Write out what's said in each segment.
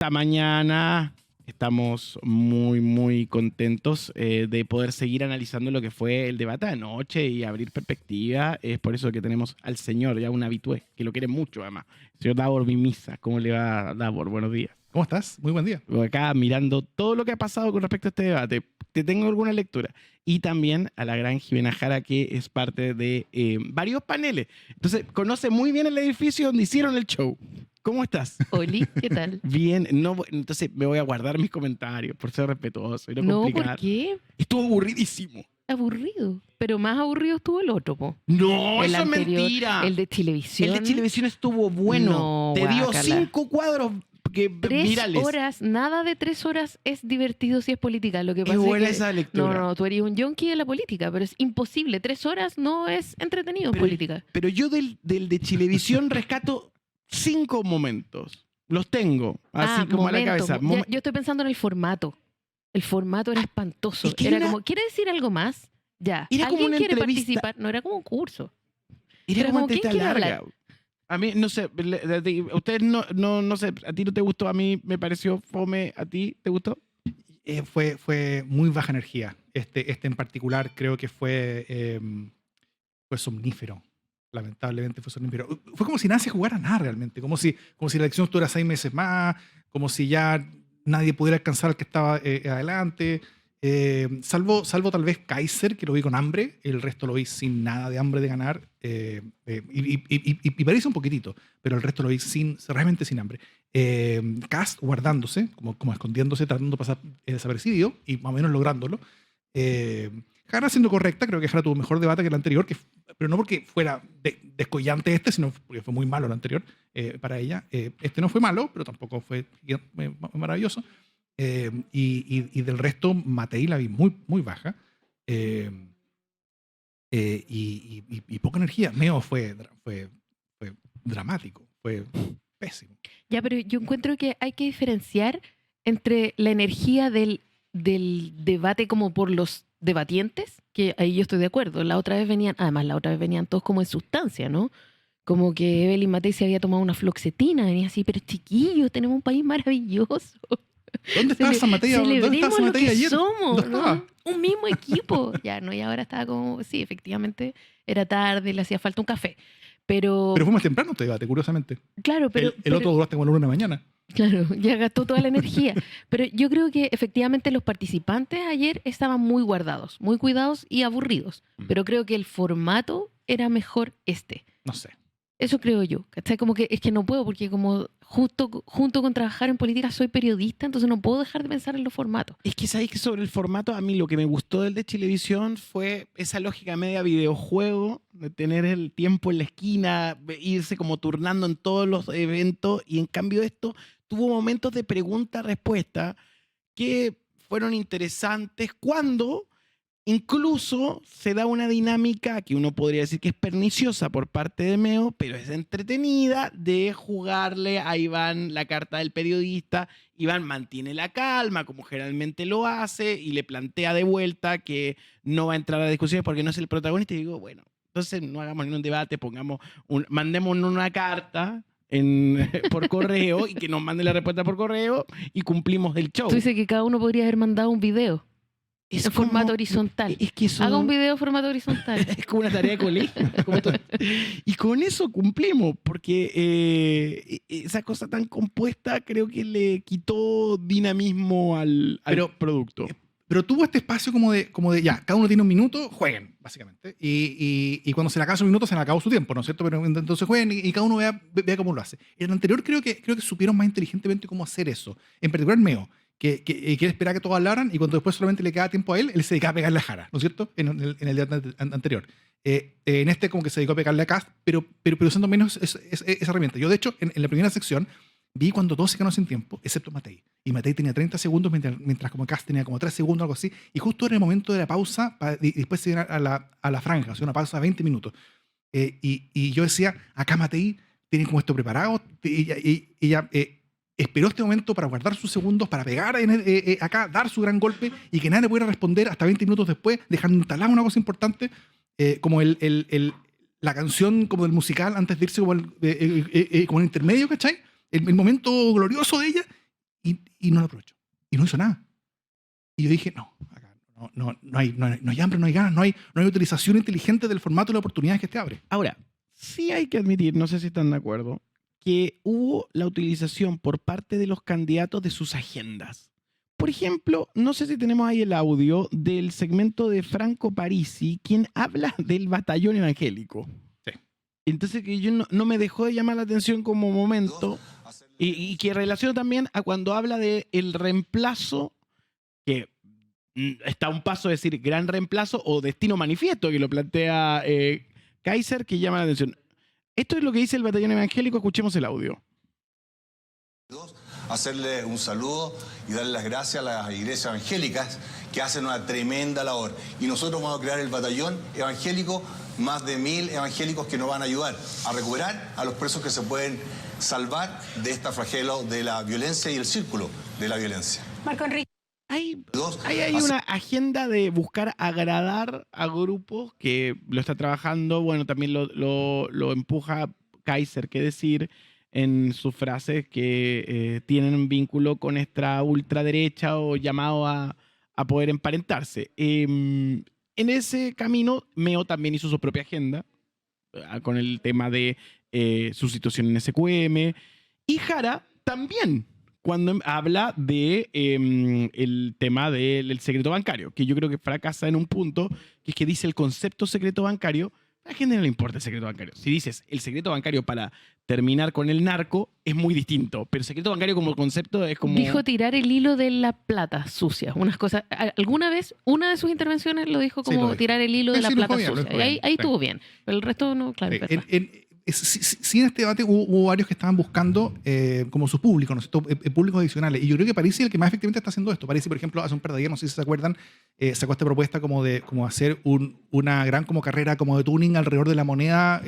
esta mañana estamos muy, muy contentos de poder seguir analizando lo que fue el debate de anoche y abrir perspectiva. Es por eso que tenemos al señor, ya un habitué, que lo quiere mucho además. Señor Davor Mimisa, ¿cómo le va, Davor? Buenos días. ¿Cómo estás? Muy buen día. Acá mirando todo lo que ha pasado con respecto a este debate. Te tengo alguna lectura. Y también a la gran Jimena Jara, que es parte de varios paneles. Entonces, conoce muy bien el edificio donde hicieron el show. ¿Cómo estás? Oli, ¿qué tal? Bien, no, entonces me voy a guardar mis comentarios por ser respetuoso y no No, complicar. ¿por qué? Estuvo aburridísimo. Aburrido. Pero más aburrido estuvo el otro, po. No, El eso es anterior, mentira. El de televisión. El de televisión estuvo bueno. No, Te dio guácala. 5 cuadros que, 3 virales. horas, nada de 3 horas es divertido si es política. Lo que pasa Es buena que, esa lectura. No, tú eres un yonki de la política, pero es imposible. 3 horas no es entretenido en política. Pero yo del de Chilevisión rescato 5 momentos. Los tengo, así como a la momento. cabeza. Yo estoy pensando en el formato. El formato era espantoso. es que Era era- como, ¿quiere decir algo más? Ya. Era como ¿Alguien una quiere entrevista. participar? No, era como un curso. Era Pero como como, ¿quién entrevista quiere larga. hablar? A mí, no sé, ustedes no sé, a ti no te gustó, a mí me pareció fome, ¿a ti te gustó? Fue muy baja energía. Este en particular creo que fue somnífero. Lamentablemente fue somnífero. Fue como si nadie se jugara nada realmente. Como si la elección estuviera 6 meses más. Como si ya nadie pudiera alcanzar al que estaba adelante. Salvo tal vez Kaiser, que lo vi con hambre. El resto lo vi sin nada de hambre de ganar. Y parece un poquitito. Pero el resto lo vi realmente sin hambre. Kast guardándose, como escondiéndose, tratando de pasar desapercibido y más o menos lográndolo. Jara siendo correcta, creo que Jara tuvo un mejor debate que el anterior, pero no porque fuera descollante sino porque fue muy malo el anterior para ella. Este no fue malo, pero tampoco fue maravilloso. Y del resto, Matei la vi muy, muy baja. Y poca energía. Meo fue dramático, fue pésimo. Ya, pero yo encuentro que hay que diferenciar entre la energía del debate como por los debatientes, que ahí yo estoy de acuerdo. La otra vez venían todos como en sustancia, ¿no? Como que Evelyn Matei se había tomado una floxetina, venía así, pero chiquillos, tenemos un país maravilloso. ¿Dónde estaba esa Matei? ¿Dónde estaba Celebremos esa lo Matei que ayer? somos, ¿Dónde estaba? ¿no? Un mismo equipo. Ya, ¿no? Y ahora estaba como, sí, efectivamente, era tarde, le hacía falta un café. Pero Pero fue más temprano este debate, curiosamente. claro, pero El otro duraste como a la 1 de la mañana. claro, ya gastó toda la energía. Pero yo creo que efectivamente los participantes ayer estaban muy guardados, muy cuidados y aburridos. Pero creo que el formato era mejor este. No sé. Eso creo yo. ¿Cachai? Como que es que no puedo, porque como junto con trabajar en política soy periodista, entonces no puedo dejar de pensar en los formatos. Es que sabéis que sobre el formato, a mí lo que me gustó del de Chilevisión fue esa lógica media videojuego, de tener el tiempo en la esquina, irse como turnando en todos los eventos, y en cambio esto tuvo momentos de pregunta-respuesta que fueron interesantes cuando incluso se da una dinámica que uno podría decir que es perniciosa por parte de Meo, pero es entretenida, de jugarle a Iván la carta del periodista. Iván mantiene la calma, como generalmente lo hace, y le plantea de vuelta que no va a entrar a discusiones porque no es el protagonista. Y digo, bueno, entonces no hagamos ningún debate, mandemos una carta por correo y que nos mande la respuesta por correo y cumplimos el show. Tú dices que cada uno podría haber mandado un video Es en formato horizontal. Es que eso Haga un video en formato horizontal. es como una tarea de colegio. Y con eso cumplimos, porque esa cosa tan compuesta creo que le quitó dinamismo al producto. Pero tuvo este espacio como de ya, cada uno tiene un minuto, jueguen, básicamente. Y cuando se le acaba su minuto, se le acabó su tiempo, ¿no es cierto? Pero entonces jueguen y cada uno vea cómo lo hace. En el anterior creo que supieron más inteligentemente cómo hacer eso. En particular Meo, que él esperaba que todos hablaran y cuando después solamente le quedaba tiempo a él se dedicaba a pegarle a Jara, ¿no es cierto? En el día anterior. En este como que se dedicó a pegarle a Kast, pero usando menos esa herramienta. Yo, de hecho, en la primera sección vi cuando todos se quedaron sin tiempo, excepto Matei. Y Matei tenía 30 segundos, mientras como Kast tenía como 3 segundos, algo así. Y justo era el momento de la pausa, y después se iba a la franja, o sea, una pausa de 20 minutos. Y yo decía, acá Matei tiene como esto preparado, y ella esperó este momento para guardar sus segundos, para pegar acá, dar su gran golpe, y que nadie le pudiera responder hasta 20 minutos después, dejando instalada una cosa importante, como la canción como del musical, antes de irse como el intermedio, ¿cachai? El momento glorioso de ella, y no lo aprovechó. Y no hizo nada. Y yo dije, no, acá no hay hambre, no hay ganas, no hay utilización inteligente del formato y las oportunidades que te abre. Ahora, sí hay que admitir, no sé si están de acuerdo, que hubo la utilización por parte de los candidatos de sus agendas. Por ejemplo, no sé si tenemos ahí el audio del segmento de Franco Parisi, quien habla del batallón evangélico. Sí. Entonces que yo no me dejó de llamar la atención como momento y que relaciono también a cuando habla de el reemplazo, que está a un paso de decir gran reemplazo o destino manifiesto, que lo plantea Kaiser, que llama la atención. Esto es lo que dice el batallón evangélico, escuchemos el audio. Hacerle un saludo y darle las gracias a las iglesias evangélicas que hacen una tremenda labor. Y nosotros vamos a crear el batallón evangélico, más de 1000 evangélicos que nos van a ayudar a recuperar a los presos que se pueden salvar de esta flagelo de la violencia y el círculo de la violencia. Marco Enrique. Hay una agenda de buscar agradar a grupos que lo está trabajando. Bueno, también lo empuja Kaiser, que decir en sus frases que tienen un vínculo con esta ultraderecha o llamado a poder emparentarse. En ese camino, Meo también hizo su propia agenda con el tema de su situación en SQM. Y Jara también, cuando habla de el tema del secreto bancario, que yo creo que fracasa en un punto, que es que dice el concepto secreto bancario. A la gente no le importa el secreto bancario. Si dices el secreto bancario para terminar con el narco, es muy distinto. Pero el secreto bancario como concepto es como... Dijo tirar el hilo de la plata sucia. Unas cosas. Alguna vez, una de sus intervenciones lo dijo como lo tirar el hilo de la lo plata dijo bien, sucia. Ahí estuvo bien. Pero el resto no, claro. Sí, en este debate hubo varios que estaban buscando como su público, ¿no es cierto? Públicos adicionales. Y yo creo que Parisi es el que más efectivamente está haciendo esto. Parisi, por ejemplo, hace un par de días, no sé si se acuerdan, sacó esta propuesta como de hacer una gran como carrera como de tuning alrededor de la moneda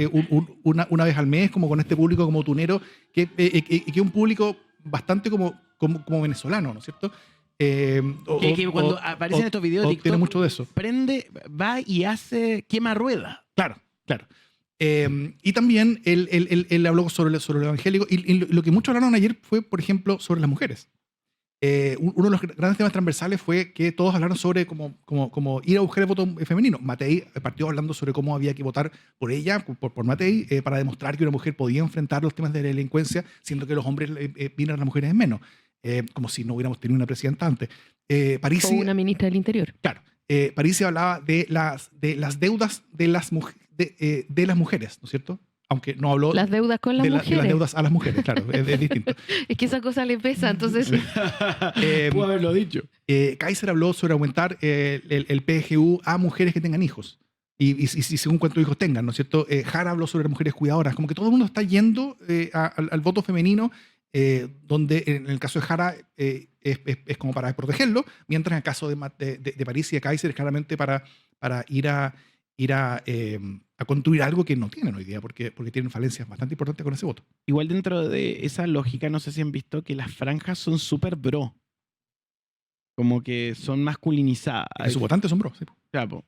una vez al mes, como con este público como tunero, que es un público bastante como venezolano, ¿no es cierto? Que cuando aparecen estos videos de TikTok, tiene mucho de eso. Prende, va y quema rueda. Claro. Y también él habló sobre lo evangélico. Y lo que muchos hablaron ayer fue, por ejemplo, sobre las mujeres. Uno de los grandes temas transversales fue que todos hablaron sobre cómo ir a buscar el voto femenino. Matei partió hablando sobre cómo había que votar por ella, por Matei, para demostrar que una mujer podía enfrentar los temas de la delincuencia, siendo que los hombres miran a las mujeres menos. Como si no hubiéramos tenido una presidenta antes. Parisi, o una ministra del Interior. Claro. Parisi hablaba de las deudas de las mujeres, ¿no es cierto? Aunque no habló las deudas con las mujeres. De las deudas a las mujeres, claro, es distinto. Es que esa cosa le pesa, entonces... Puedo haberlo dicho. Kaiser habló sobre aumentar el PGU a mujeres que tengan hijos. Y según cuántos hijos tengan, ¿no es cierto? Jara habló sobre las mujeres cuidadoras. Como que todo el mundo está yendo al voto femenino, donde en el caso de Jara es como para protegerlo, mientras en el caso de París y de Kaiser es claramente para ir a construir algo que no tienen hoy día, porque tienen falencias bastante importantes con ese voto. Igual dentro de esa lógica, no sé si han visto que las franjas son súper bro. Como que son masculinizadas. Sus votantes son bro, sí. Claro,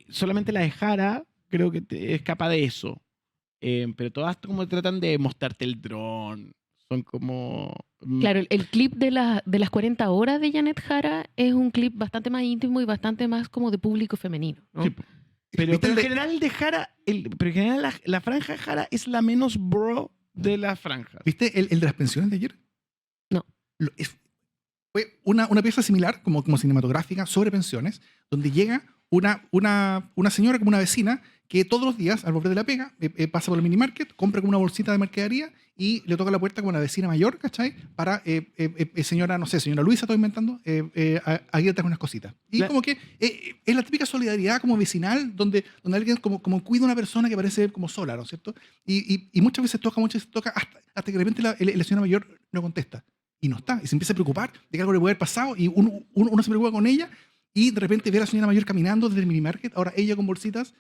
solamente la de Jara creo que escapa de eso. Pero todas como tratan de mostrarte el dron. Son como... Claro, el clip de las 40 horas de Janet Jara es un clip bastante más íntimo y bastante más como de público femenino, ¿no? Sí. Pero en general de Jara, pero en general la franja de Jara es la menos bro de las franjas. ¿Viste el de las pensiones de ayer? No. Fue una pieza similar, como cinematográfica, sobre pensiones, donde llega una señora, como una vecina, que todos los días, al volver de la pega, pasa por el mini market, compra como una bolsita de mercadería y le toca la puerta como una vecina mayor, ¿cachai? Para, señora, no sé, señora Luisa, estoy inventando, aquí le trae unas cositas. Y como que es la típica solidaridad como vecinal, donde alguien como cuida a una persona que parece como sola, ¿no es cierto? Y muchas veces toca hasta que de repente la señora mayor no contesta. Y no está, y se empieza a preocupar de que algo le puede haber pasado, y uno se preocupa con ella, y de repente ve a la señora mayor caminando desde el mini market, ahora ella con bolsitas,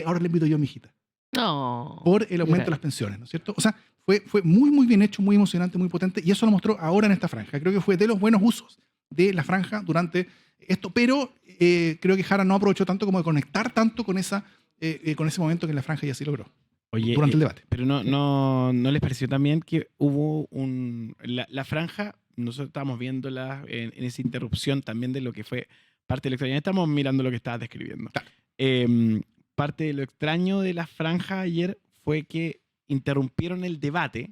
ahora le invito yo a mi hijita. No. Por el aumento de las pensiones, ¿no es cierto? O sea, fue muy, muy bien hecho, muy emocionante, muy potente, y eso lo mostró ahora en esta franja. Creo que fue de los buenos usos de la franja durante esto, pero creo que Jara no aprovechó tanto como de conectar tanto con ese momento que en la franja ya sí logró. Oye, durante el debate. Pero no les pareció también que hubo la franja nosotros estábamos viéndola en esa interrupción también de lo que fue parte de lo extraño. Estamos mirando lo que estabas describiendo. Claro. Parte de lo extraño de la franja ayer fue que interrumpieron el debate,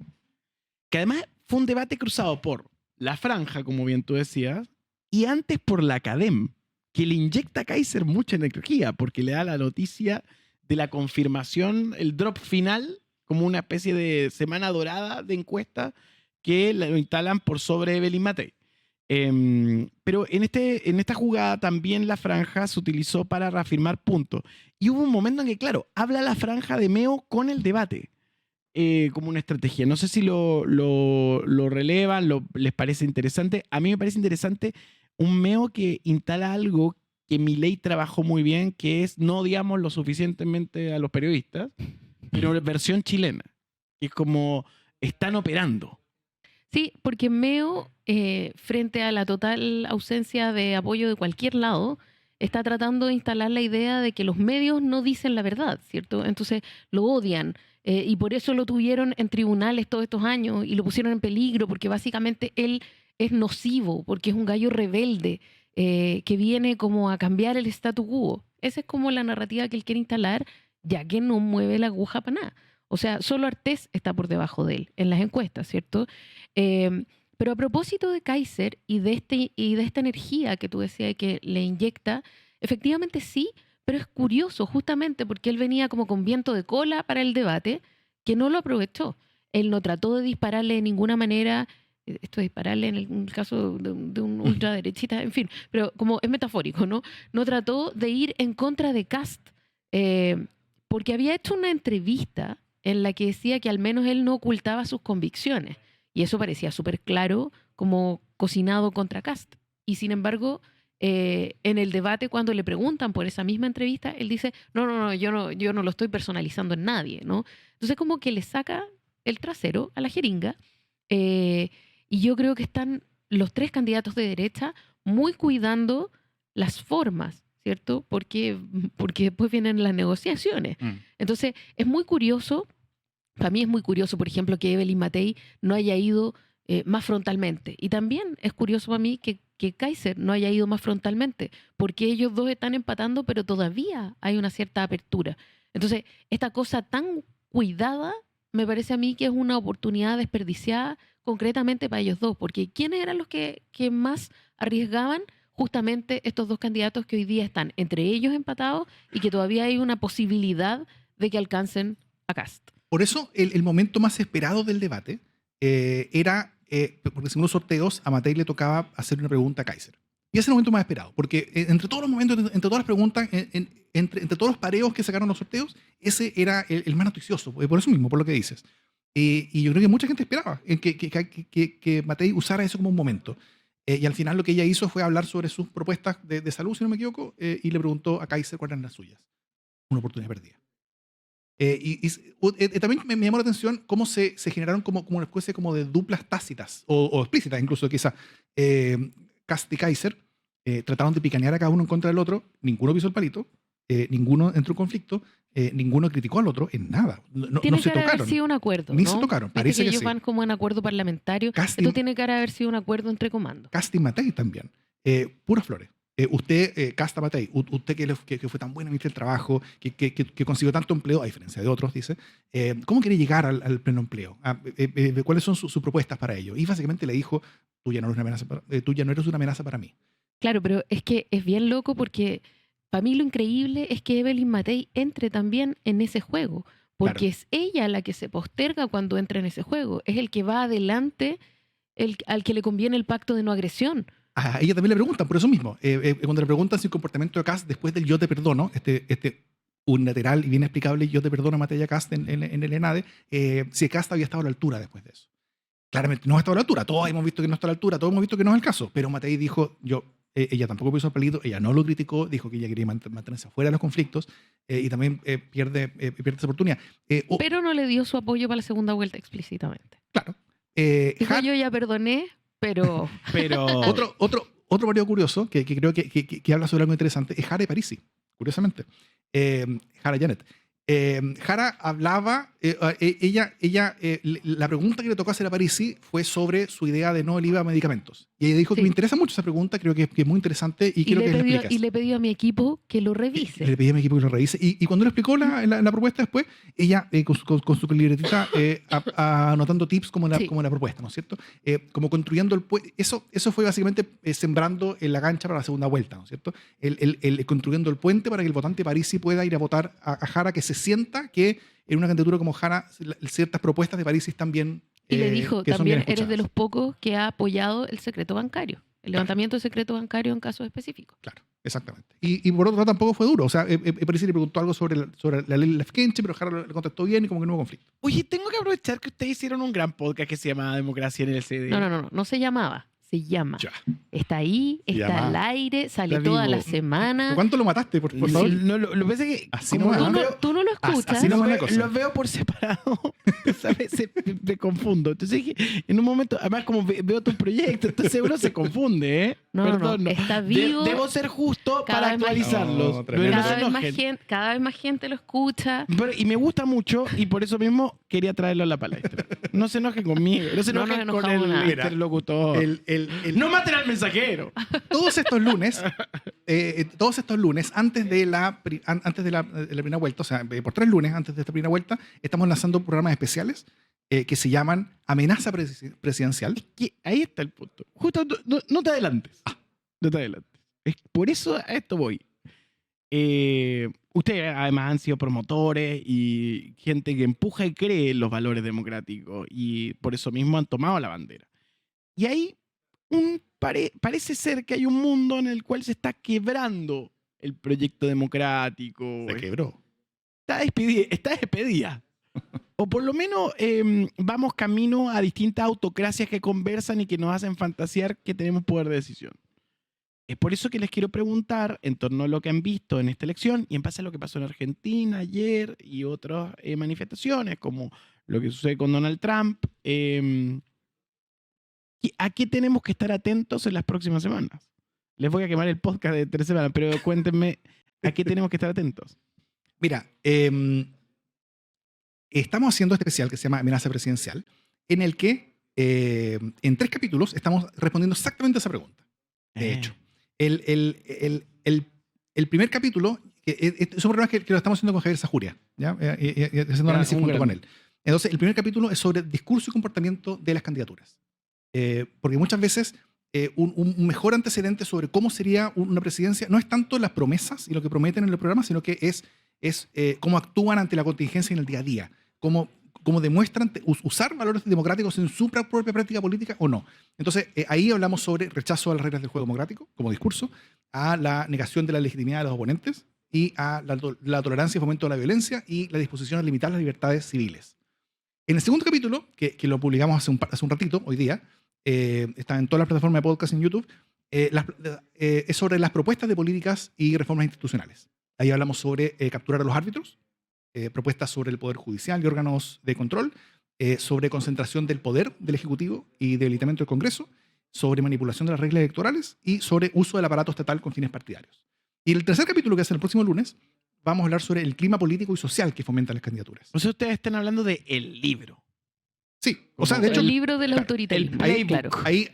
que además fue un debate cruzado por la franja, como bien tú decías, y antes por la Academ, que le inyecta a Kaiser mucha energía, porque le da la noticia de la confirmación, el drop final, como una especie de semana dorada de encuesta que lo instalan por sobre Evelyn Matei. Pero en esta jugada también la franja se utilizó para reafirmar puntos. Y hubo un momento en que, claro, habla la franja de Meo con el debate, como una estrategia. No sé si lo relevan, les parece interesante. A mí me parece interesante un Meo que instala algo que Milei trabajó muy bien, que es no odiamos lo suficientemente a los periodistas, pero versión chilena, que es como están operando. Sí, porque Meo, frente a la total ausencia de apoyo de cualquier lado, está tratando de instalar la idea de que los medios no dicen la verdad, ¿cierto? Entonces lo odian y por eso lo tuvieron en tribunales todos estos años y lo pusieron en peligro, porque básicamente él es nocivo, porque es un gallo rebelde que viene como a cambiar el statu quo. Esa es como la narrativa que él quiere instalar, ya que no mueve la aguja para nada. O sea, solo Artés está por debajo de él en las encuestas, ¿cierto? Pero a propósito de Kaiser y de esta energía que tú decías que le inyecta, efectivamente sí, pero es curioso justamente porque él venía como con viento de cola para el debate, que no lo aprovechó. Él no trató de dispararle de ninguna manera, esto de dispararle en el caso de un ultraderechista, en fin, pero como es metafórico, ¿no? No trató de ir en contra de Kast, porque había hecho una entrevista en la que decía que al menos él no ocultaba sus convicciones. Y eso parecía súper claro, como cocinado contra Kast. Y sin embargo, en el debate, cuando le preguntan por esa misma entrevista, él dice, no, yo no lo estoy personalizando en nadie, ¿no? Entonces como que le saca el trasero a la jeringa. Y yo creo que están los tres candidatos de derecha muy cuidando las formas, ¿cierto? Porque después vienen las negociaciones. Entonces, es muy curioso, para mí es muy curioso, por ejemplo, que Evelyn Matei no haya ido más frontalmente. Y también es curioso para mí que Kaiser no haya ido más frontalmente, porque ellos dos están empatando, pero todavía hay una cierta apertura. Entonces, esta cosa tan cuidada, me parece a mí que es una oportunidad desperdiciada concretamente para ellos dos, porque ¿quiénes eran los que más arriesgaban? Justamente estos dos candidatos que hoy día están entre ellos empatados y que todavía hay una posibilidad de que alcancen a Kast. Por eso el momento más esperado del debate era, porque según los sorteos, a Matei le tocaba hacer una pregunta a Kaiser. Y ese es el momento más esperado, porque entre todos los momentos, entre todas las preguntas, entre todos los pareos que sacaron los sorteos, ese era el más noticioso, por eso mismo, por lo que dices. Y yo creo que mucha gente esperaba que Matei usara eso como un momento. Y al final lo que ella hizo fue hablar sobre sus propuestas de salud, si no me equivoco, y le preguntó a Kaiser cuáles eran las suyas. Una oportunidad perdida. También me llamó la atención cómo se generaron como una especie como de duplas tácitas, o explícitas incluso quizá. Kast y Kaiser trataron de picanear a cada uno en contra del otro, ninguno pisó el palito, ninguno entró en conflicto, ninguno criticó al otro en nada. No se tocaron. Haber sido un acuerdo, Ni ¿no? se tocaron, parece que ellos sí. van como en acuerdo parlamentario. Esto tiene que haber sido un acuerdo entre comandos. Kast y Matei también. Puras flores. Usted, Kast Matei, usted que fue tan bueno en el trabajo, que consiguió tanto empleo, a diferencia de otros, dice, ¿cómo quiere llegar al pleno empleo? ¿Cuáles son sus propuestas para ello? Y básicamente le dijo, tú ya no eres una amenaza para mí. Claro, pero es que es bien loco porque para mí lo increíble es que Evelyn Matei entre también en ese juego, porque Claro. es ella la que se posterga cuando entra en ese juego, es el que va adelante, al que le conviene el pacto de no agresión. A ella también le preguntan por eso mismo. Cuando le preguntan si el comportamiento de Kast después del yo te perdono, unilateral y bien explicable yo te perdono a Matei Kast en el ENADE, si Kast había estado a la altura después de eso. Claramente no ha estado a la altura, todos hemos visto que no está a la altura, todos hemos visto que no es el caso, pero Matei dijo, ella tampoco puso el palito, ella no lo criticó, dijo que ella quería mantenerse fuera de los conflictos y también pierde esa oportunidad. Pero no le dio su apoyo para la segunda vuelta explícitamente. Claro. Dijo, yo ya perdoné, pero... Otro partido curioso que creo que habla sobre algo interesante es Jara Parisi, curiosamente. Jara Janet. Jara hablaba, la pregunta que le tocó hacer a Parisi fue sobre su idea de no el IVA a medicamentos. Y ella dijo que Sí. me interesa mucho esa pregunta, creo que es muy interesante y quiero que la expliques. Y le pedí a mi equipo que lo Le revise. pedí a mi equipo que lo revise. Y cuando le explicó la propuesta después, ella con su libretita anotando tips como la propuesta, ¿no es cierto? Como construyendo el puente. Eso fue básicamente sembrando en la cancha para la segunda vuelta, ¿no es cierto? El construyendo el puente para que el votante Parisi pueda ir a votar a Jara, que se sienta que en una candidatura como Jara ciertas propuestas de Parisi están bien. Y le dijo, que son bien también eres de escuchadas. los pocos que ha apoyado el secreto bancario, el levantamiento del secreto bancario en casos específicos. Claro, exactamente. Y por otro lado tampoco fue duro. O sea, Parisi le preguntó algo sobre la ley Lefkenche, pero Jara le contestó bien y como que no hubo conflicto. Oye, tengo que aprovechar que ustedes hicieron un gran podcast que se llama Democracia en el CD. No se llamaba, se llama. Ya. Está ahí, está Llama. al aire, sale Está toda vivo. la semana. ¿Cuánto lo mataste, por Sí, favor? no, lo que pasa es que Así como nomás. Tú no lo escuchas. así nomás. lo la veo, cosa. los veo por separado, ¿sabes? Me confundo. Entonces dije, en un momento, además como veo tu proyecto, entonces uno se confunde, ¿eh? No, Perdón, está vivo. Debo ser justo Cada para vez más- actualizarlos. No, pero tremendo. no se cada vez más gente lo escucha. Y me gusta mucho y por eso mismo quería traerlo a la palestra. No se enojen conmigo, no se No nos enojen con enojamos el nada. interlocutor. No maten al mensajero. Todos estos lunes, antes de la primera vuelta, o sea, por 3 lunes antes de esta primera vuelta, estamos lanzando programas especiales que se llaman Amenaza Presidencial. Que ahí está el punto. Justo no te adelantes. No te adelantes. Por eso a esto voy. Ustedes además han sido promotores y gente que empuja y cree en los valores democráticos y por eso mismo han tomado la bandera. Y ahí parece ser que hay un mundo en el cual se está quebrando el proyecto democrático. Se quebró. Está despedida. O por lo menos vamos camino a distintas autocracias que conversan y que nos hacen fantasear que tenemos poder de decisión. Es por eso que les quiero preguntar en torno a lo que han visto en esta elección y en base a lo que pasó en Argentina ayer y otras manifestaciones, como lo que sucede con Donald Trump. ¿A qué tenemos que estar atentos en las próximas semanas? Les voy a quemar el podcast de 3 semanas, pero cuéntenme a qué tenemos que estar atentos. Mira, estamos haciendo este especial que se llama Amenaza Presidencial, en el que en 3 capítulos estamos respondiendo exactamente a esa pregunta. De hecho, el primer capítulo, es un programa que lo estamos haciendo con Javier Sajuria, ¿ya? Haciendo análisis junto con él. Entonces, el primer capítulo es sobre discurso y comportamiento de las candidaturas. Porque muchas veces un mejor antecedente sobre cómo sería una presidencia no es tanto las promesas y lo que prometen en el programa, sino que es cómo actúan ante la contingencia en el día a día, cómo demuestran usar valores democráticos en su propia práctica política o no. Entonces, ahí hablamos sobre rechazo a las reglas del juego democrático como discurso, a la negación de la legitimidad de los oponentes y a la tolerancia y fomento de la violencia y la disposición a limitar las libertades civiles. En el segundo capítulo, que lo publicamos hace un ratito, hoy día, está en todas las plataformas de podcast en YouTube, es sobre las propuestas de políticas y reformas institucionales. Ahí hablamos sobre capturar a los árbitros, propuestas sobre el Poder Judicial y órganos de control, sobre concentración del poder del Ejecutivo y debilitamiento del Congreso, sobre manipulación de las reglas electorales y sobre uso del aparato estatal con fines partidarios. Y el tercer capítulo, que es el próximo lunes, vamos a hablar sobre el clima político y social que fomenta las candidaturas. O sea, ustedes están hablando de el libro. Sí, o sea, de hecho, el libro del autoritarismo. playbook. Claro. ahí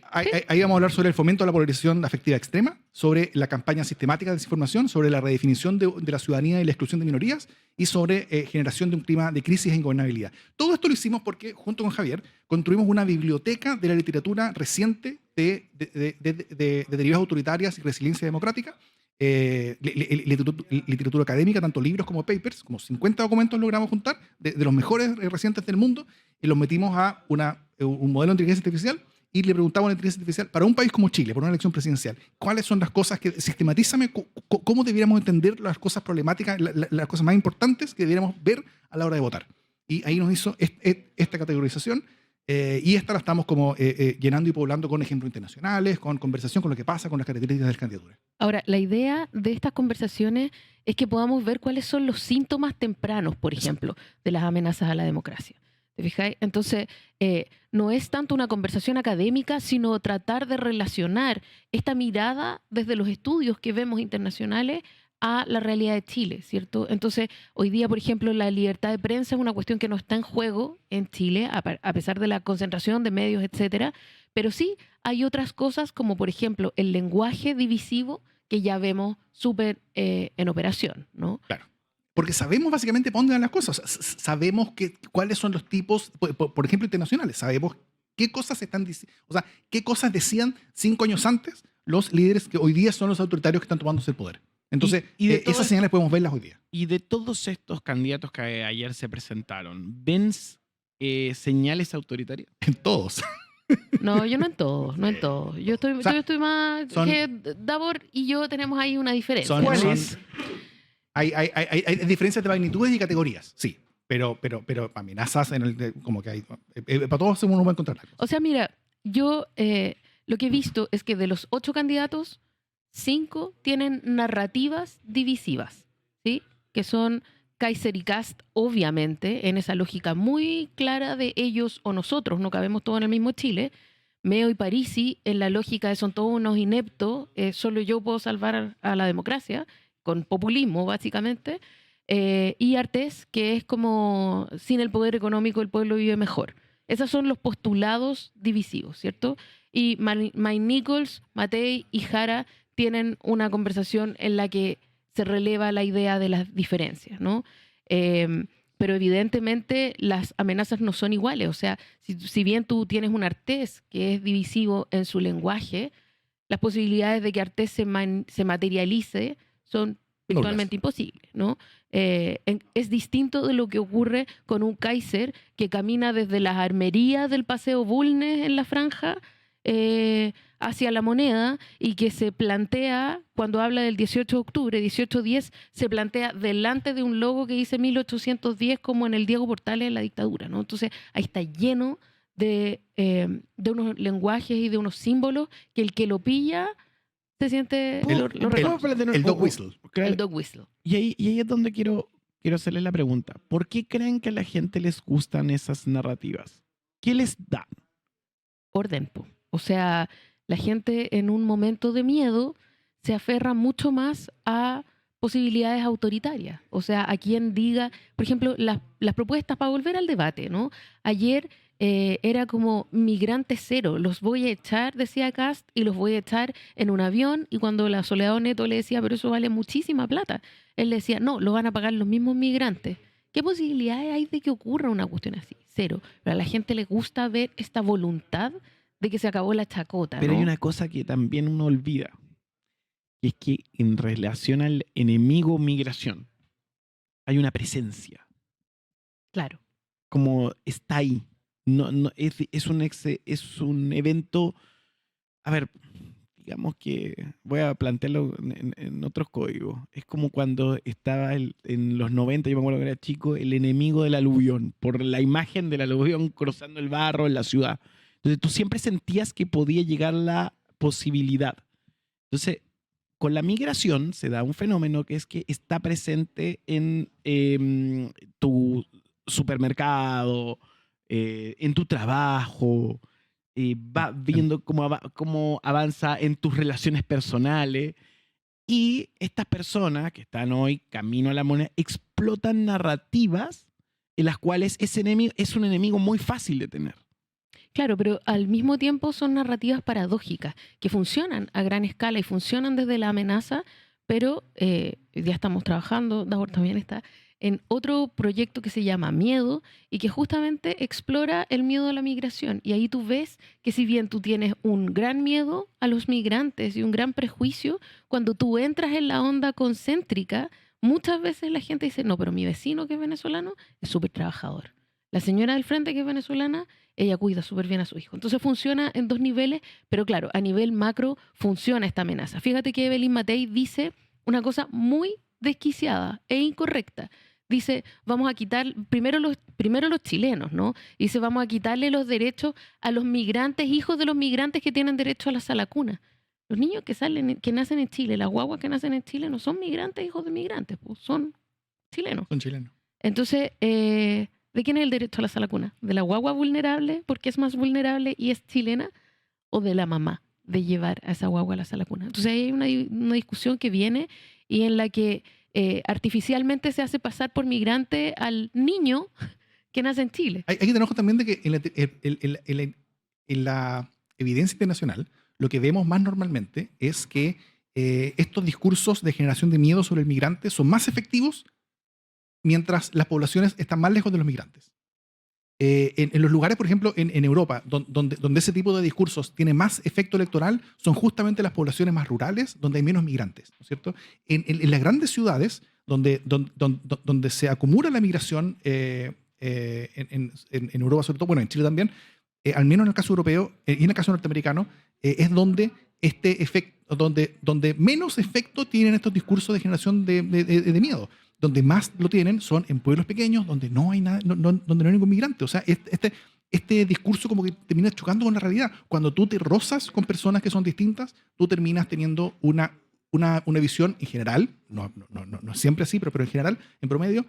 vamos a hablar sobre el fomento de la polarización afectiva extrema, sobre la campaña sistemática de desinformación, sobre la redefinición de la ciudadanía y la exclusión de minorías y sobre generación de un clima de crisis e ingobernabilidad. Todo esto lo hicimos porque, junto con Javier, construimos una biblioteca de la literatura reciente de derivas autoritarias y resiliencia democrática, literatura académica, tanto libros como papers, como 50 documentos logramos juntar de los mejores recientes del mundo y los metimos a un modelo de inteligencia artificial y le preguntamos a la inteligencia artificial para un país como Chile, por una elección presidencial, ¿cuáles son las cosas que, sistematízame, cómo debiéramos entender las cosas problemáticas, las cosas más importantes que debiéramos ver a la hora de votar? Y ahí nos hizo esta categorización. Y esta la estamos como llenando y poblando con ejemplos internacionales, con conversación con lo que pasa, con las características de las candidaturas. Ahora, la idea de estas conversaciones es que podamos ver cuáles son los síntomas tempranos, por ejemplo, de las amenazas a la democracia. ¿Te fijáis? Entonces, no es tanto una conversación académica, sino tratar de relacionar esta mirada desde los estudios que vemos internacionales a la realidad de Chile, ¿cierto? Entonces, hoy día, por ejemplo, la libertad de prensa es una cuestión que no está en juego en Chile, a pesar de la concentración de medios, etcétera, pero sí hay otras cosas, como por ejemplo el lenguaje divisivo, que ya vemos súper en operación, ¿no? Claro. Porque sabemos básicamente para dónde van las cosas. Sabemos cuáles son los tipos, por ejemplo, internacionales. Sabemos qué cosas están diciendo, o sea, qué cosas decían 5 años antes los líderes que hoy día son los autoritarios que están tomándose el poder. Entonces, Y de esas señales podemos verlas hoy día. Y de todos estos candidatos que ayer se presentaron, ¿ven señales autoritarias? En todos. No, yo no en todos, no en todos. Yo estoy más son- que Davor y yo tenemos ahí una diferencia. Son- ¿no? ¿Cuáles? Hay diferencias de magnitudes y categorías, sí. Pero amenazas como que hay. Para todos uno va a encontrar algo. O sea, mira, yo lo que he visto es que de los 8 candidatos, 5 tienen narrativas divisivas, ¿sí? Que son Kaiser y Kast, obviamente, en esa lógica muy clara de ellos o nosotros, no cabemos todos en el mismo Chile. Meo y Parisi, en la lógica de son todos unos ineptos, solo yo puedo salvar a la democracia, con populismo, básicamente. Y Artés, que es como sin el poder económico el pueblo vive mejor. Esos son los postulados divisivos, ¿cierto? Y Mike Nichols, Matei y Jara tienen una conversación en la que se releva la idea de las diferencias, ¿no? Pero evidentemente las amenazas no son iguales. O sea, si bien tú tienes un Artés que es divisivo en su lenguaje, las posibilidades de que Artés se materialice son virtualmente imposibles, ¿no? Es distinto de lo que ocurre con un Kaiser que camina desde las armerías del Paseo Bulnes en la franja hacia la Moneda y que se plantea, cuando habla del 18 de octubre, 1810, se plantea delante de un logo que dice 1810 como en el Diego Portales en la dictadura, ¿no? Entonces ahí está lleno de unos lenguajes y de unos símbolos que el que lo pilla se siente... lo reconoce. El dog whistle. El dog whistle. Y ahí es donde quiero hacerles la pregunta. ¿Por qué creen que a la gente les gustan esas narrativas? ¿Qué les dan? Orden, po. O sea, la gente en un momento de miedo se aferra mucho más a posibilidades autoritarias. O sea, a quien diga, por ejemplo, las propuestas para volver al debate, ¿no? Ayer era como migrante cero, los voy a echar, decía Kast, y los voy a echar en un avión, y cuando la Soledad Neto le decía, pero eso vale muchísima plata, él le decía, no, lo van a pagar los mismos migrantes. ¿Qué posibilidades hay de que ocurra una cuestión así? Cero. Pero a la gente le gusta ver esta voluntad de que se acabó la chacota, Pero ¿no? hay una cosa que también uno olvida, y es que en relación al enemigo migración, hay una presencia, Claro. como está ahí. No, es un evento, a ver, digamos que voy a plantearlo en otros códigos. Es como cuando estaba en los 90, yo me acuerdo que era chico, el enemigo del aluvión, por la imagen del aluvión cruzando el barro en la ciudad. Entonces tú siempre sentías que podía llegar la posibilidad. Entonces, con la migración se da un fenómeno que es que está presente en tu supermercado, en tu trabajo, va viendo cómo avanza en tus relaciones personales. Y estas personas que están hoy camino a la moneda explotan narrativas en las cuales ese enemigo es un enemigo muy fácil de tener. Claro, pero al mismo tiempo son narrativas paradójicas que funcionan a gran escala y funcionan desde la amenaza, pero ya estamos trabajando, Davor también está, en otro proyecto que se llama Miedo y que justamente explora el miedo a la migración. Y ahí tú ves que si bien tú tienes un gran miedo a los migrantes y un gran prejuicio, cuando tú entras en la onda concéntrica, muchas veces la gente dice, no, pero mi vecino que es venezolano es súper trabajador. La señora del frente que es venezolana, ella cuida súper bien a su hijo. Entonces funciona en 2 niveles, pero claro, a nivel macro funciona esta amenaza. Fíjate que Evelyn Matei dice una cosa muy desquiciada e incorrecta. Dice, vamos a quitar primero los chilenos, ¿no? Dice, vamos a quitarle los derechos a los migrantes, hijos de los migrantes que tienen derecho a la sala cuna. Los niños que nacen en Chile, las guaguas que nacen en Chile, no son migrantes, hijos de migrantes, pues son chilenos. Son chilenos. Entonces, ¿de quién es el derecho a la sala cuna? ¿De la guagua vulnerable porque es más vulnerable y es chilena? ¿O de la mamá? de llevar a esa guagua a la sala cuna. Entonces ahí hay una discusión que viene y en la que artificialmente se hace pasar por migrante al niño que nace en Chile. Hay que tener ojo también de que en la evidencia internacional lo que vemos más normalmente es que estos discursos de generación de miedo sobre el migrante son más efectivos mientras las poblaciones están más lejos de los migrantes. En los lugares, por ejemplo, en Europa, donde ese tipo de discursos tiene más efecto electoral, son justamente las poblaciones más rurales, donde hay menos migrantes, ¿no es cierto? En las grandes ciudades, donde se acumula la migración en Europa, sobre todo, bueno, en Chile también, al menos en el caso europeo y en el caso norteamericano, es donde este efecto, donde menos efecto tienen estos discursos de generación de miedo. Donde más lo tienen son en pueblos pequeños donde no hay nada, donde no hay ningún migrante. O sea, este discurso como que termina chocando con la realidad. Cuando tú te rozas con personas que son distintas, tú terminas teniendo una visión en general, no siempre así, pero en general, en promedio,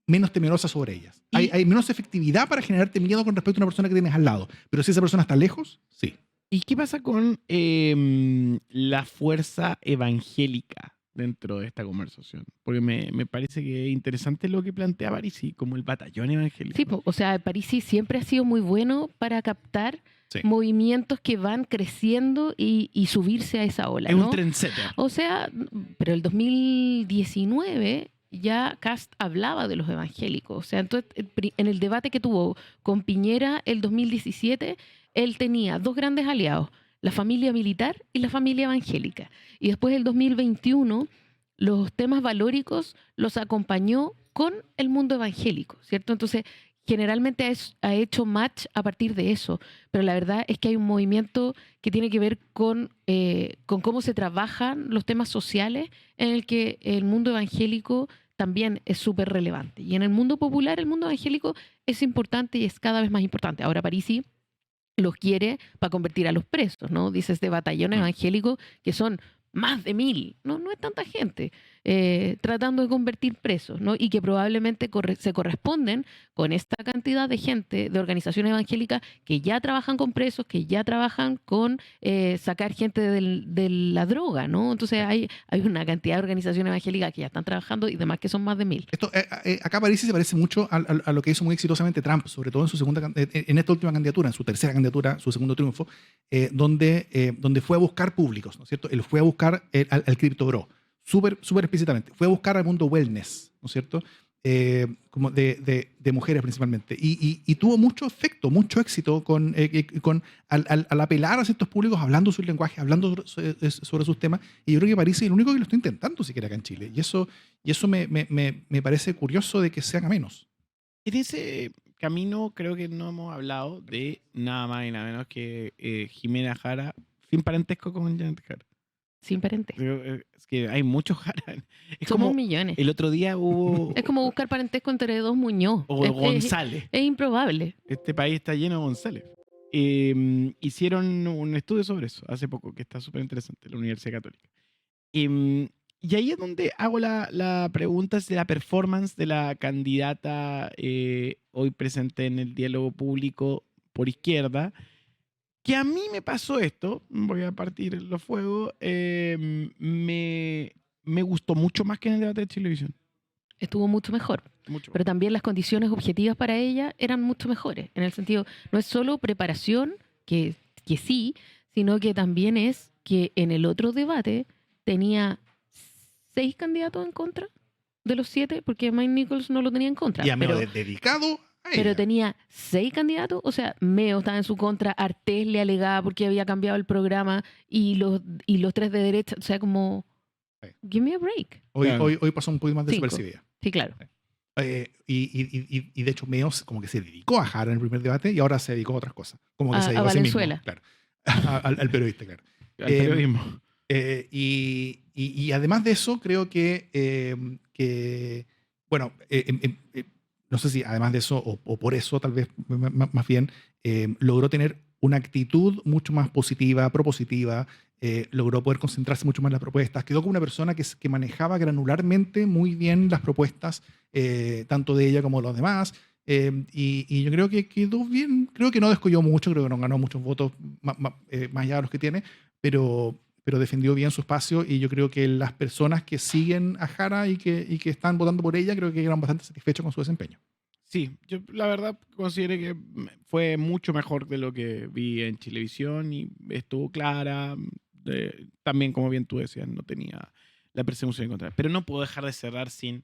menos temerosa sobre ellas. Hay menos efectividad para generarte miedo con respecto a una persona que tienes al lado. Pero si esa persona está lejos, sí. ¿Y qué pasa con la fuerza evangélica dentro de esta conversación? Porque me parece que es interesante lo que plantea Parisi, como el batallón evangélico. Sí, o sea, Parisi siempre ha sido muy bueno para captar movimientos que van creciendo y subirse a esa ola, Es ¿no? un trendsetter. O sea, pero el 2019 ya Kast hablaba de los evangélicos. O sea, entonces, en el debate que tuvo con Piñera el 2017, él tenía dos grandes aliados, la familia militar y la familia evangélica. Y después del 2021, los temas valóricos los acompañó con el mundo evangélico, ¿cierto? Entonces, generalmente ha hecho match a partir de eso, pero la verdad es que hay un movimiento que tiene que ver con cómo se trabajan los temas sociales, en el que el mundo evangélico también es súper relevante. Y en el mundo popular, el mundo evangélico es importante y es cada vez más importante. Ahora Parisi los quiere para convertir a los presos, ¿no? Dice este batallón evangélico que son más de 1000, no es tanta gente, tratando de convertir presos, ¿no? Y que probablemente se corresponden con esta cantidad de gente, de organizaciones evangélicas que ya trabajan con presos, que ya trabajan con sacar gente de la droga, ¿no? Entonces hay una cantidad de organizaciones evangélicas que ya están trabajando y demás que son más de 1000. Esto, acá Parisi se parece mucho a lo que hizo muy exitosamente Trump, sobre todo en esta última candidatura, en su tercera candidatura, su segundo triunfo, donde fue a buscar públicos, ¿no es cierto? Él fue a buscar al Crypto Bro, súper explícitamente. Fue a buscar al mundo wellness, ¿no es cierto? Como de mujeres principalmente. Y tuvo mucho efecto, mucho éxito al apelar a estos públicos, hablando su lenguaje, hablando sobre sus temas. Y yo creo que Parisi es el único que lo está intentando siquiera acá en Chile. Y eso me parece curioso de que se haga menos. En ese camino creo que no hemos hablado de nada más y nada menos que Jimena Jara, sin parentesco con Janet Jara. Sin parentesco. Es que hay muchos Jara. Es Somos como millones. el otro día hubo... Es como buscar parentesco entre dos Muñoz. O González. Es improbable. Este país está lleno de González. Hicieron un estudio sobre eso hace poco, que está súper interesante, la Universidad Católica. Y ahí es donde hago la pregunta de la performance de la candidata hoy presente en el diálogo público por izquierda, que a mí me pasó esto, voy a partir los fuegos, me gustó mucho más que en el debate de Chilevisión. Estuvo mucho mejor. Mucho. Pero también las condiciones objetivas para ella eran mucho mejores. En el sentido, no es solo preparación, que sí, sino que también es que en el otro debate tenía 6 candidatos en contra de los 7, porque Mike Nichols no lo tenía en contra. Y a menos dedicado a ella. Pero tenía 6 candidatos, o sea, Meo estaba en su contra, Artés le alegaba porque había cambiado el programa y los 3 de derecha, o sea, como, give me a break. Hoy pasó un poquito más 5. desapercibida. Sí, claro. Y de hecho Meo como que se dedicó a Jara en el primer debate y ahora se dedicó a otras cosas. Como que A se dedicó a sí mismo, Valenzuela. claro. al periodista, claro. Al periodismo. Y además de eso, creo que bueno, no sé si además de eso o por eso, tal vez más bien, logró tener una actitud mucho más positiva, propositiva, logró poder concentrarse mucho más en las propuestas, quedó como una persona que manejaba granularmente muy bien las propuestas, tanto de ella como de los demás, Y yo creo que quedó bien, creo que no descolló mucho, creo que no ganó muchos votos más allá de los que tiene, pero defendió bien su espacio y yo creo que las personas que siguen a Jara y que están votando por ella, creo que eran bastante satisfechos con su desempeño. Sí, yo la verdad consideré que fue mucho mejor de lo que vi en Chilevisión y estuvo clara. También, como bien tú decías, no tenía la persecución en contra. Pero no puedo dejar de cerrar sin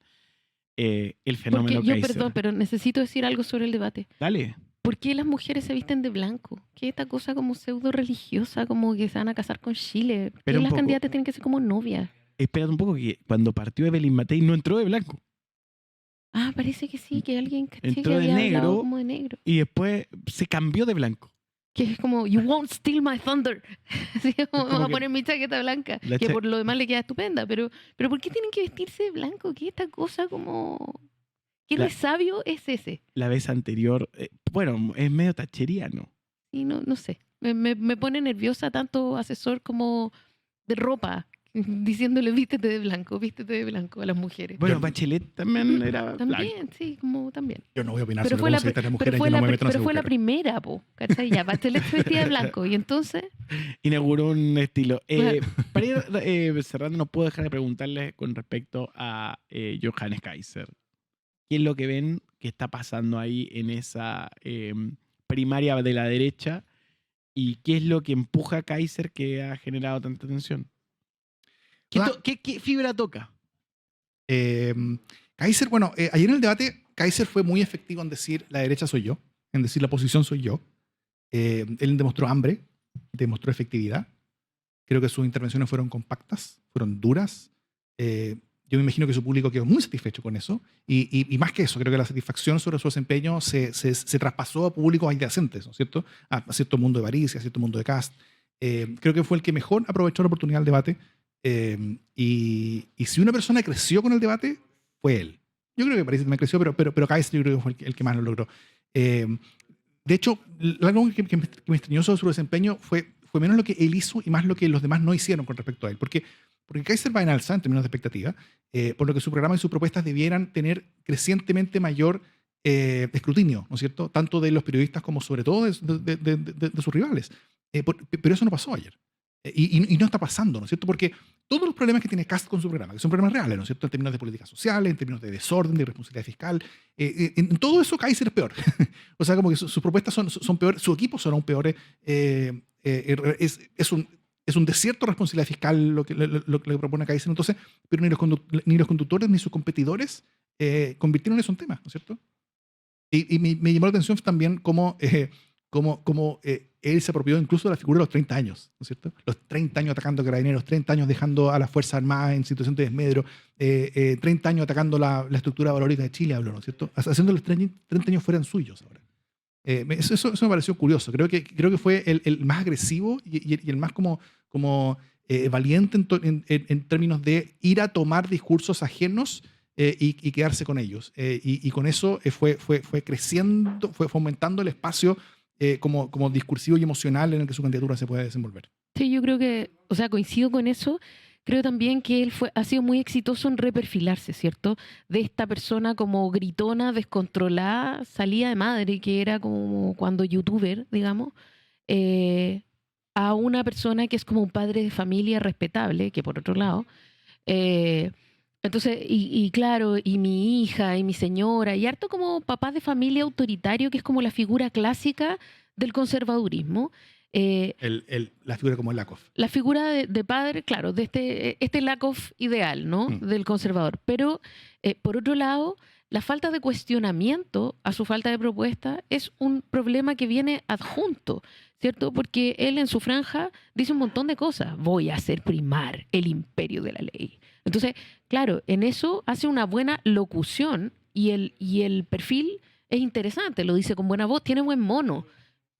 el fenómeno Porque yo, Kaiser. perdón, pero necesito decir algo sobre el debate. Dale. ¿Por qué las mujeres se visten de blanco? ¿Qué esta cosa como pseudo religiosa, como que se van a casar con Chile? ¿Por Pero qué un las poco. candidatas tienen que ser como novias? Espérate un poco que cuando partió Evelyn Matei no entró de blanco. Ah, parece que sí, que alguien caché Entró que de había hablado negro. como de negro. Y después se cambió de blanco. Que es como, you won't steal my thunder. Así como, como vamos a que poner mi chaqueta blanca, la que cha- por lo demás le queda estupenda. Pero ¿por qué tienen que vestirse de blanco? ¿Qué esta cosa como... ¿Qué La- resabio es ese? La vez anterior, bueno, es medio tachería, ¿no? Y no sé. Me pone nerviosa tanto asesor como de ropa, diciéndole vístete de blanco a las mujeres. Bueno, Bachelet también era blanco. También, sí, como también. Yo no voy a opinar Pero sobre fue, cómo la, se vistan las pero mujeres, fue, yo la, no me meto en ese pero fue la agujero. primera, po, ¿cachai? Ya, Bachelet se vestía de blanco y entonces... Inauguró un estilo. Claro. Para ir cerrando, no puedo dejar de preguntarle con respecto a Johannes Kaiser. ¿Qué es lo que ven que está pasando ahí en esa primaria de la derecha? ¿Y qué es lo que empuja a Kaiser que ha generado tanta tensión? ¿Qué fibra toca? Kaiser, bueno, ayer en el debate, Kaiser fue muy efectivo en decir la derecha soy yo, en decir la oposición soy yo. Él demostró hambre, demostró efectividad. Creo que sus intervenciones fueron compactas, fueron duras. Yo me imagino que su público quedó muy satisfecho con eso. Y más que eso, creo que la satisfacción sobre su desempeño se traspasó a públicos adyacentes, ¿no es cierto? A cierto mundo de París, a cierto mundo de Cast. Creo que fue el que mejor aprovechó la oportunidad del debate. Y si una persona creció con el debate, fue él. Yo creo que París también creció, pero Kaiser yo creo que fue el que más lo logró. De hecho, algo que me extrañó sobre su desempeño fue menos lo que él hizo y más lo que los demás no hicieron con respecto a él. Porque Kaiser va en alza en términos de expectativa, por lo que su programa y sus propuestas debieran tener crecientemente mayor escrutinio, ¿no es cierto? Tanto de los periodistas como sobre todo de sus rivales. Pero eso no pasó ayer. Y no está pasando, ¿no es cierto? Porque todos los problemas que tiene Kast con su programa, que son problemas reales, ¿no es cierto? En términos de políticas sociales, en términos de desorden, de responsabilidad fiscal, en todo eso Kaiser es peor. O sea, como que sus propuestas son peores, su equipo son aún peores. Es un desierto de responsabilidad fiscal lo que propone Kaiser, entonces, pero ni los conductores ni sus competidores convirtieron eso en tema, ¿no es cierto? Y me llamó la atención también cómo él se apropió incluso de la figura de los 30 años, ¿no es cierto? Los 30 años atacando a carabineros, 30 años dejando a las Fuerzas Armadas en situación de desmedro, 30 años atacando la estructura valórica de Chile, habló, ¿no es cierto? Haciendo los 30 años fueran suyos ahora. Eso me pareció curioso. Creo que fue el más agresivo y el más como valiente en términos de ir a tomar discursos ajenos y quedarse con ellos. Y con eso fue creciendo, fue fomentando el espacio como discursivo y emocional en el que su candidatura se puede desenvolver. Sí, yo creo que, o sea, coincido con eso. Creo también que él ha sido muy exitoso en reperfilarse, ¿cierto? De esta persona como gritona, descontrolada, salida de madre, que era como cuando youtuber, digamos, a una persona que es como un padre de familia respetable, que por otro lado. Entonces, y claro, y mi hija, y mi señora, y harto como papá de familia autoritario, que es como la figura clásica del conservadurismo. La figura como el Lakoff. La figura de padre, claro, de este Lakoff ideal, ¿no? Del conservador. Pero, por otro lado, la falta de cuestionamiento a su falta de propuesta es un problema que viene adjunto, ¿cierto? Porque él en su franja dice un montón de cosas. Voy a hacer primar el imperio de la ley. Entonces, claro, en eso hace una buena locución y el perfil es interesante, lo dice con buena voz, tiene buen mono.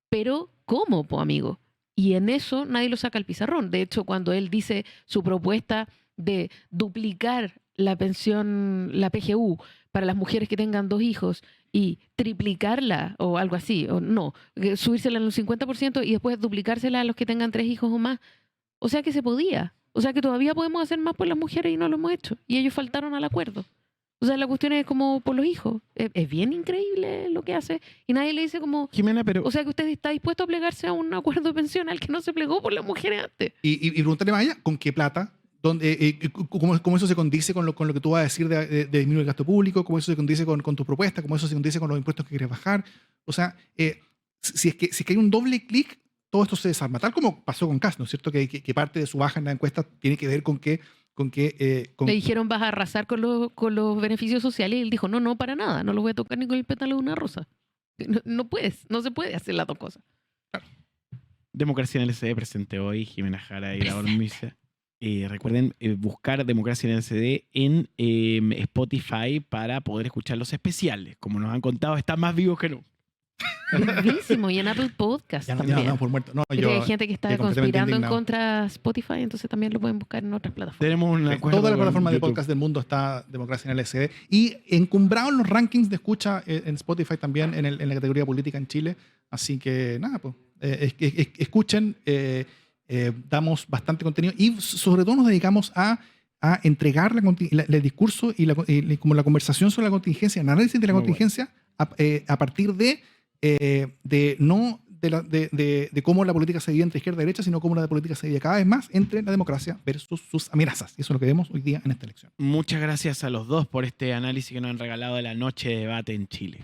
Pero, ¿cómo, po, amigo? Y en eso nadie lo saca al pizarrón. De hecho, cuando él dice su propuesta de duplicar la pensión, la PGU, para las mujeres que tengan 2 hijos y triplicarla o algo así, o no, subírsela en un 50% y después duplicársela a los que tengan 3 hijos o más. O sea que se podía. O sea que todavía podemos hacer más por las mujeres y no lo hemos hecho. Y ellos faltaron al acuerdo. O sea, la cuestión es como por los hijos. Es bien increíble lo que hace. Y nadie le dice como, Jimena, pero o sea, que usted está dispuesto a plegarse a un acuerdo pensional que no se plegó por las mujeres antes. Y preguntarle más allá, ¿con qué plata? ¿Cómo eso se condice con lo que tú vas a decir de disminuir el gasto público? ¿Cómo eso se condice con tu propuesta? ¿Cómo eso se condice con los impuestos que quieres bajar? O sea, si es que hay un doble clic, todo esto se desarma. Tal como pasó con Kast, ¿no es cierto? Que parte de su baja en la encuesta tiene que ver con que Le dijeron, vas a arrasar con los beneficios sociales. Y él dijo, no, para nada. No los voy a tocar ni con el pétalo de una rosa. No puedes, no se puede hacer las dos cosas. Democracia en LCD presente hoy, Jimena Jara y Laura Misa. Recuerden buscar Democracia en LCD en Spotify para poder escuchar los especiales. Como nos han contado, están más vivos que nunca. Buenísimo. Y en Apple Podcast ya no también. damos por muerto. No, Creo que hay gente que está completamente conspirando en indignado. contra de Spotify, entonces también lo pueden buscar en otras plataformas. Tenemos un Sí, acuerdo toda la con plataforma de YouTube. podcast del mundo está Democracia en LSD. Y encumbrado en los rankings de escucha en Spotify también, en la categoría política en Chile. Así que nada, pues, escuchen, damos bastante contenido y sobre todo nos dedicamos a entregar el discurso y como la conversación sobre la contingencia, el análisis de la Muy contingencia a partir de cómo la política se divide entre izquierda y derecha, sino cómo la política se divide cada vez más entre la democracia versus sus amenazas. Y eso es lo que vemos hoy día en esta elección. Muchas gracias a los dos por este análisis que nos han regalado de la noche de debate en Chile.